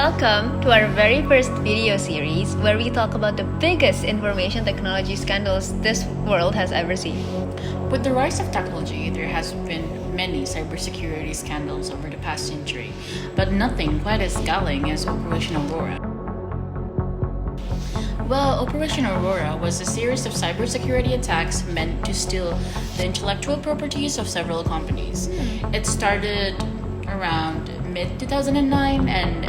welcome to our very first video series where we talk about the biggest information technology scandals this world has ever seen. With the rise of technology, there has been many cybersecurity scandals over the past century, but nothing quite as galling as Operation Aurora. Well, Operation Aurora was a series of cybersecurity attacks meant to steal the intellectual properties of several companies. It started around mid-2009 and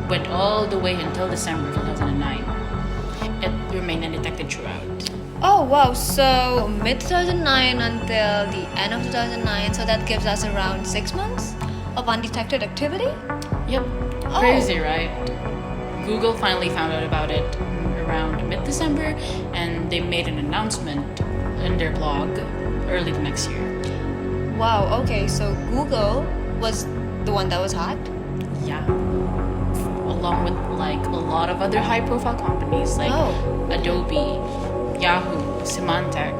went all the way until December 2009. It remained undetected throughout. Oh wow, so mid-2009 until the end of 2009, so that gives us around 6 months of undetected activity? Yep, crazy, right? Google finally found out about it around mid-December, and they made an announcement in their blog early the next year. Wow, okay, so Google was the one that was hacked? Yeah. Along with like a lot of other high-profile companies like Adobe, Yahoo, Symantec,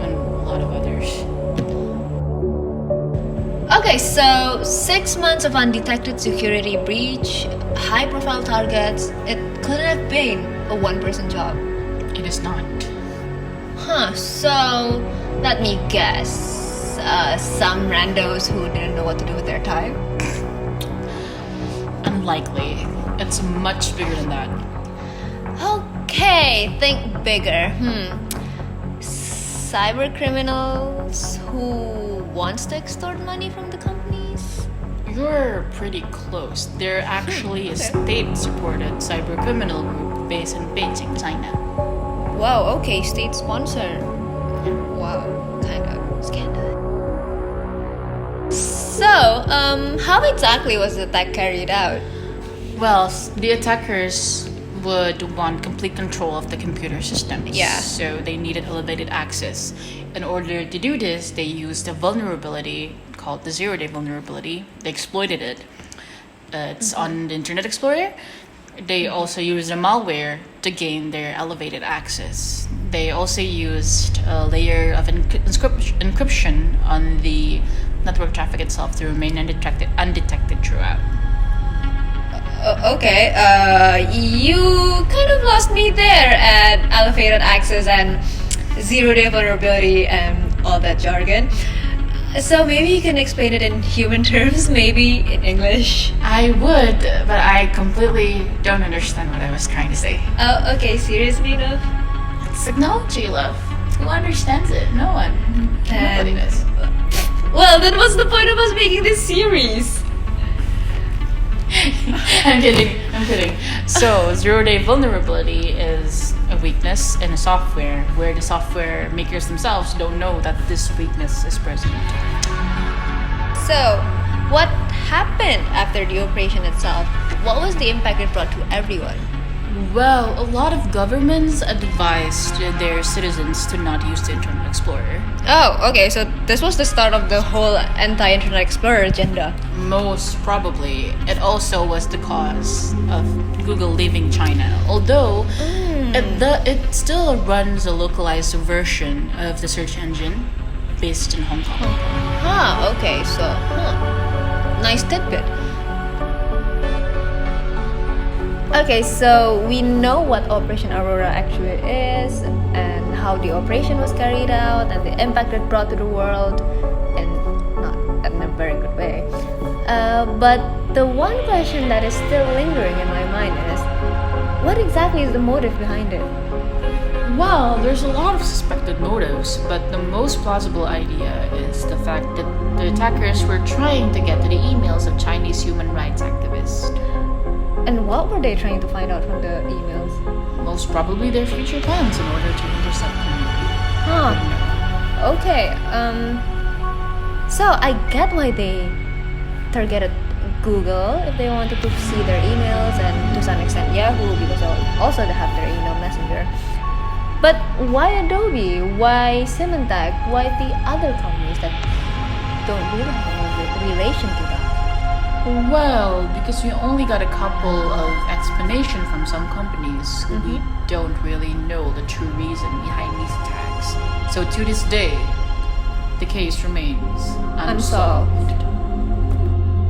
and a lot of others. Okay, so 6 months of undetected security breach, high-profile targets. It couldn't have been a one-person job. It is not. So let me guess. Some randos who didn't know what to do with their time? Unlikely. It's much bigger than that. Okay, think bigger. Cyber criminals who wants to extort money from the companies? You're pretty close. They're actually a state-supported cyber criminal group based in Beijing, China. Wow, okay, state-sponsored. Wow, kind of scandal. So, how exactly was the attack carried out? Well, the attackers would want complete control of the computer systems. Yeah. So they needed elevated access. In order to do this, they used a vulnerability called the zero-day vulnerability. They exploited it. It's on the Internet Explorer. They also used a malware to gain their elevated access. They also used a layer of encryption on the network traffic itself to remain undetected throughout. Okay, you kind of lost me there at elevated access and zero-day vulnerability and all that jargon. So maybe you can explain it in human terms, maybe in English. I would, but I completely don't understand what I was trying to say. Oh, okay, seriously, love? It's technology, love. Who understands it? No one. Nobody does. Well, then what's the point of us making this series? I'm kidding. So, zero-day vulnerability is a weakness in a software where the software makers themselves don't know that this weakness is present. So, what happened after the operation itself? What was the impact it brought to everyone? Well, a lot of governments advised their citizens to not use the Internet Explorer. Oh, okay, so this was the start of the whole anti-Internet Explorer agenda. Most probably. It also was the cause of Google leaving China, although it still runs a localized version of the search engine based in Hong Kong. Okay, so, nice tidbit. Okay, so we know what Operation Aurora actually is and how the operation was carried out and the impact it brought to the world, and not in a very good way. But the one question that is still lingering in my mind is, what exactly is the motive behind it? Well, there's a lot of suspected motives, but the most plausible idea is the fact that the attackers were trying to get to the emails of Chinese human rights activists. And what were they trying to find out from the emails? Most probably their future plans in order to intercept them. Okay, so I get why they targeted Google if they wanted to see their emails, and to some extent Yahoo because also they have their email messenger. But why Adobe? Why Symantec? Why the other companies that don't really have a relation to that? Well, because we only got a couple of explanation from some companies, we don't really know the true reason behind these attacks. So to this day, the case remains unsolved.